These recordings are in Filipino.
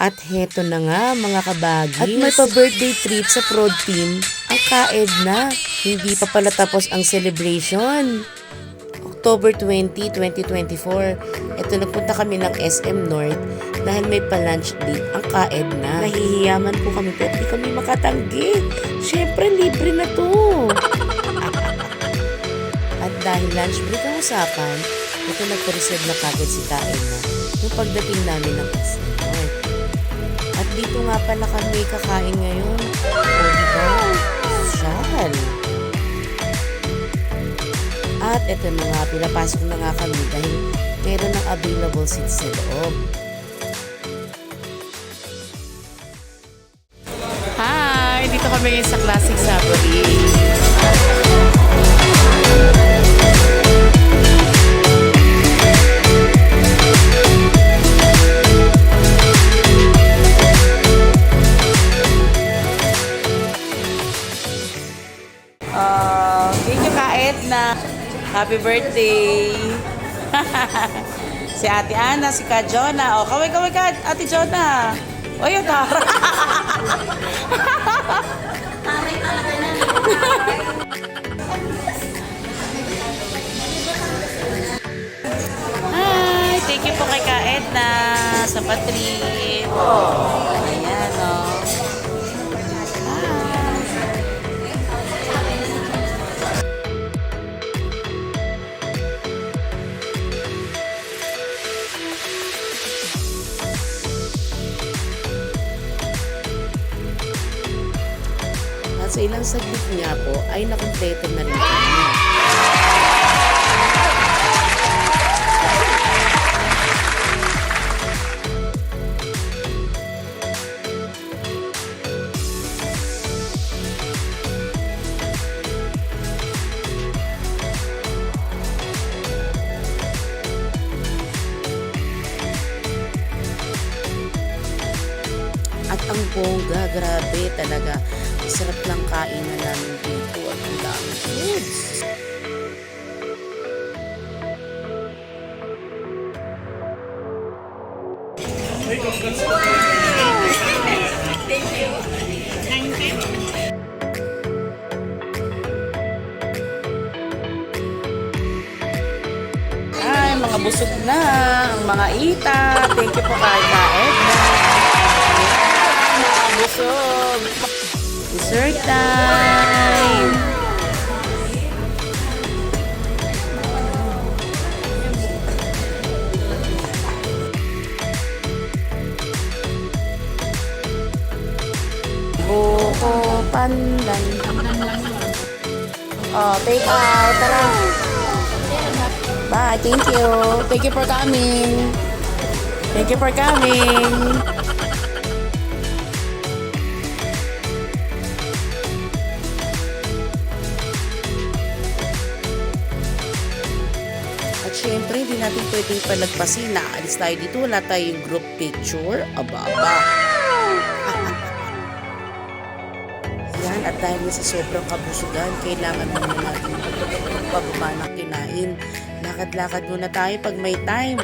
At heto na nga mga kabagis. At may pa-birthday treat sa prod team ang Ka-Edna. Hindi pa pala tapos ang celebration. October 20, 2024. Ito nagpunta kami ng SM North dahil may pa-lunch date ang Ka-Edna. Nahihiyaman po kami pero di kami makatanggi. Siyempre libre na to. At dahil lunch break ang usapan, ito nagpa-reserve na kagad si Ka-Edna yung pagdating namin ng SM North. At dito nga pala kami kakain ngayon. O diba? Social. At eto na nga, pinapasok na nga kami dahil meron ng available seats sa loob. Hi! Dito kami ngayon sa Classic Sabori. Thank you, Ka-Edna. Happy birthday! Si Ate Ana, si Ka Jonah. O, kaway ka, Ate Jonah. O, yung tara. Taray talaga na. Hi! Thank you po kay Ka-Edna sa patrip. Ayan, o. At sa ilang saglit nga po ay nakumpleto na rin kami. At ang bongga, grabe talaga. Sarap lang kainan namin dito at ang daming foods. Ay, mga busog na, ang mga ita. Thank you po kay Ka-Edna. Mga busog. Dessert time! Buko pandan. Oh, take out. Tara. Bye. Thank you. Thank you for coming. Thank you for coming. At syempre, hindi natin pwedeng palagpasin. Naalis tayo dito. Wala tayong group picture. Aba. Yan. At dahil sa sobrang kabusugan, kailangan muna natin pababa ng kinain. Lakad-lakad muna tayo pag may time.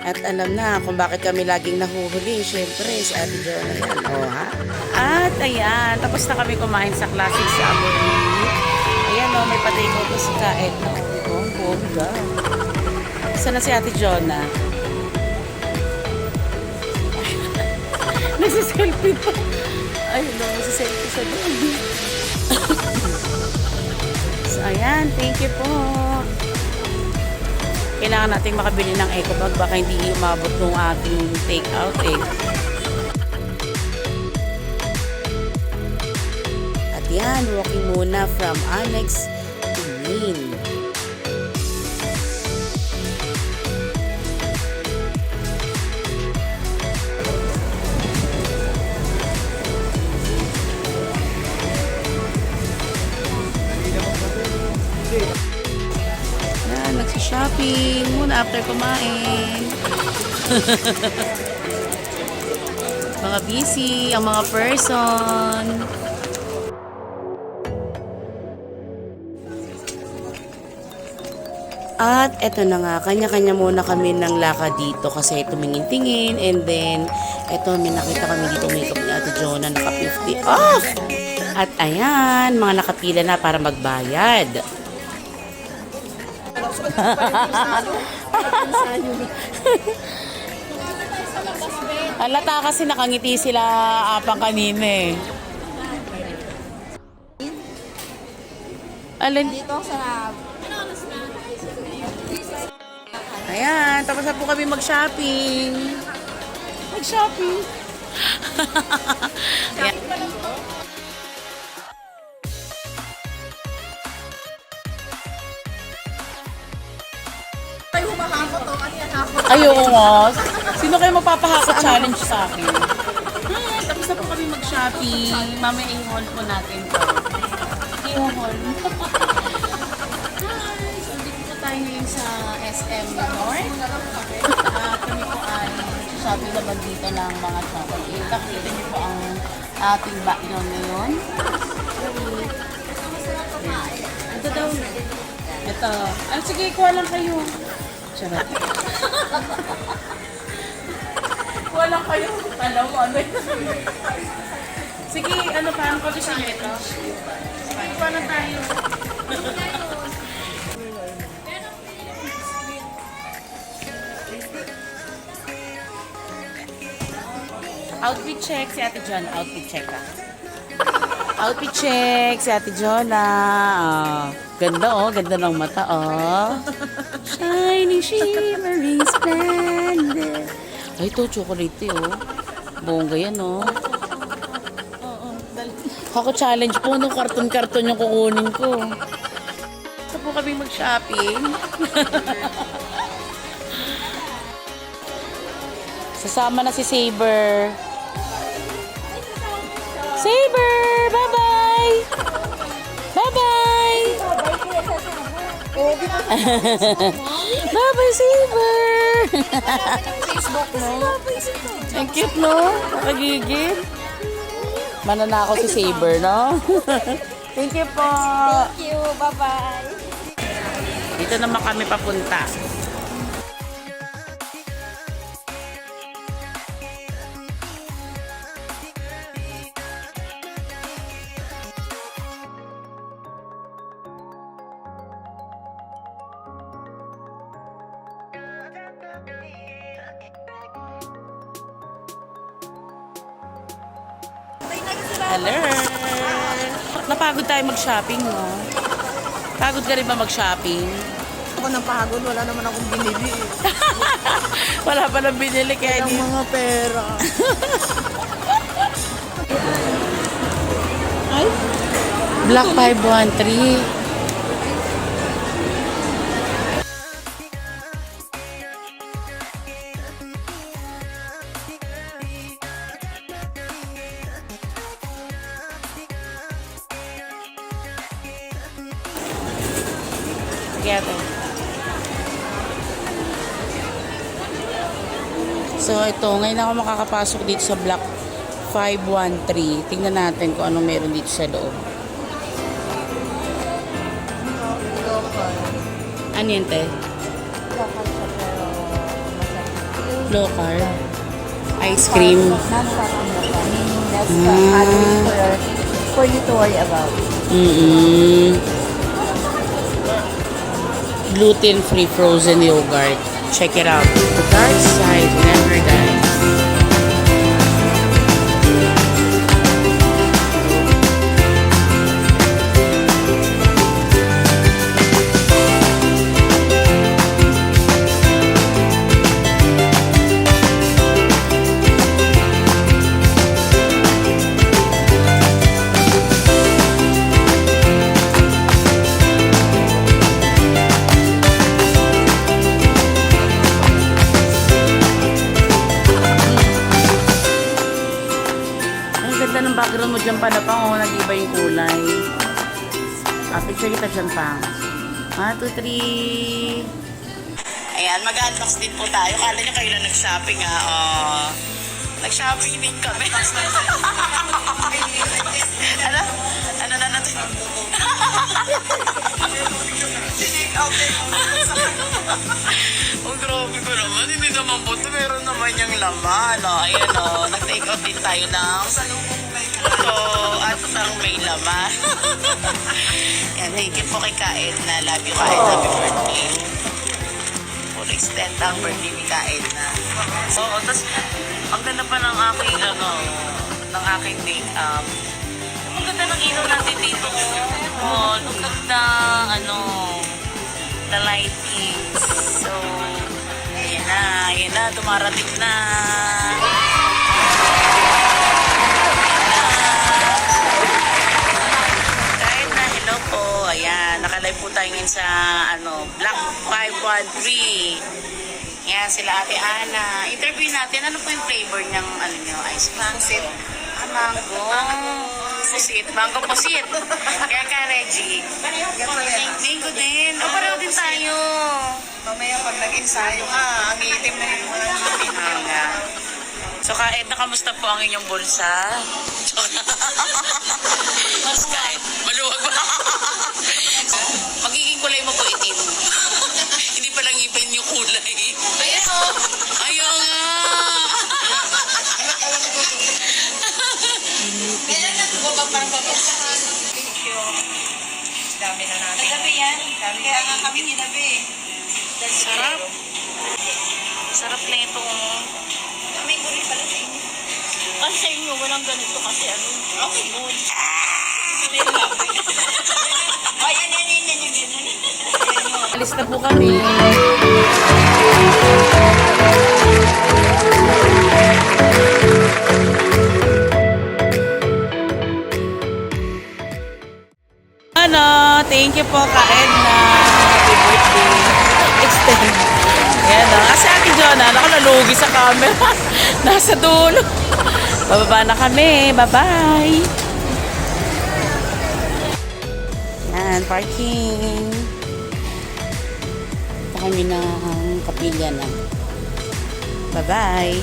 At alam na kung bakit kami laging nahuhuli. Syempre, si Ate Jonah yan. O, ha? At ayan, tapos na kami kumain sa Classic Sabori. Ayan o, may pa-take out si Ka-Edna. Oh, bongga. Saan na si Ate Jonah? Nasa-selfie pa. Ay, no, nasa-selfie sa doon. So, ayan, thank you po. Kailangan natin makabili ng eco bag. Baka hindi umabot ng ating take out eh. At yan, walking muna from Annex to Main. Yan, nagsha-shopping muna after kumain. Mga busy, ang mga person. At eto na nga, kanya-kanya muna kami ng lakad dito kasi tumingin-tingin and then Ito, may nakita kami dito makeup ni Ate Jonah, naka 50 off. At ayan, mga nakapila na para magbayad. Halata kasi nakangiti sila apang kanina eh. Alin? Dito sa... Ayan, tapos na po kami mag-shopping. Mag-shopping. Ayan. Tayo humahakot to. Ano yan hakot? Ayoko nga. Sino kayo magpapahakot challenge sa akin? Tapos na po kami mag-shopping. Mamaya i-haul po natin to. I-haul. Hi! So, dito po tayo ngayon sa SM North. Kami po ay shopping naman dito ng mga shopping. Nakita niyo po ang ating background ngayon. Ito daw. Ito. Sige, kuha lang kayo. Charot. Kuha lang kayo. Alam mo, ano yun? Sige, ano pa? Ang pag-isa nyo ito? Sige, kuha lang tayo. Outfit check si Ate John. Outfit check ka. Outfit check si Ate Jonah. Oh, ganda oh. Ganda ng mata oh. Shining, shimmering, splendid. Ay, ito chocolate oh. Bongga yan oh. Ako challenge po no. Karton-karton yung kukunin ko. Gusto po kami mag-shopping. Sasama na si Saber. Saber! Bye-bye! Bye-bye! Bye-bye, Saber! Facebook mo. Ang cute, no? Nakagigil. Mananakaw si Saber, no? Thank you po! Thank you. Bye-bye. Dito naman kami papunta. Hello! Napagod tayo mag-shopping, no? Pagod ka rin ba mag-shopping? Ako nang pagod. Wala naman akong binili. Wala pa nang binili kaya Ang mga pera. Ay? Black 513. Together. So ito, ngayon ako makakapasok dito sa Block 513. Tingnan natin kung anong meron dito sa loob. Ano yun, te? Local. Ice cream. For you to worry about. Gluten-free frozen yogurt. Check it out. The dark side never dies. Ang background mo dyan pala pa, oh, nag-iba yung kulay. Picture kita dyan pa. 1, 2, 3. Ayan, mag-unbox din po tayo. Kala nyo kayo lang nag-shopping ha. Oh. Nag-shopping din kami. Ano? Ano na natin? Oh, grabe ko naman. Hindi naman po ito. Meron naman yung laman. Oh, ayan oh. tayo ng puto at ang may laman. Yan, thank you po kay Kaed na love you Kaed, happy birthday. For extend ang birthday ni Kaed na. Oo, tapos ang ganda pa ng aking ng aking make-up. Ang ganda ng ilaw natin dito. Oh, ang ganda, the lighting. So, ayan na, dumarating na. Kahit na, hello po. Ayan, nakalive po tayo ngayon sa, Black 513. Ayan, sila Ate Ana. Interview natin, ano po yung flavor ng, ice cream? Mango. Pusit. Mango pusit. Kaya ka, Reggie. Mango din. O, pareho din tayo. Mamaya pag nag-ensayo ka, ang itim na yung mga ngipin. Nga. So, Kaed, kamusta po ang inyong bulsa? Mas Kaed, maluwag ba? Magiging kulay mo po itim. Hindi pa lang ipin yung kulay. Ayaw nga. Dami na natin. Nagabi yan. Kaya nga kami ninabi. Sarap. Sarap na ito. May gulay pala sa inyo. Kasi sa inyo, walang ganito kasi okay, good. Ay, yan. Alis na po kami. Thank you po Kaed na happy birthday. Extend. Ayan na. Kasi Ate Jonah, nalugi sa camera. Nasa dulo. Bababa na kami. Bye-bye. Yan, parking. Ito kami ng kapilya na. Bye-bye.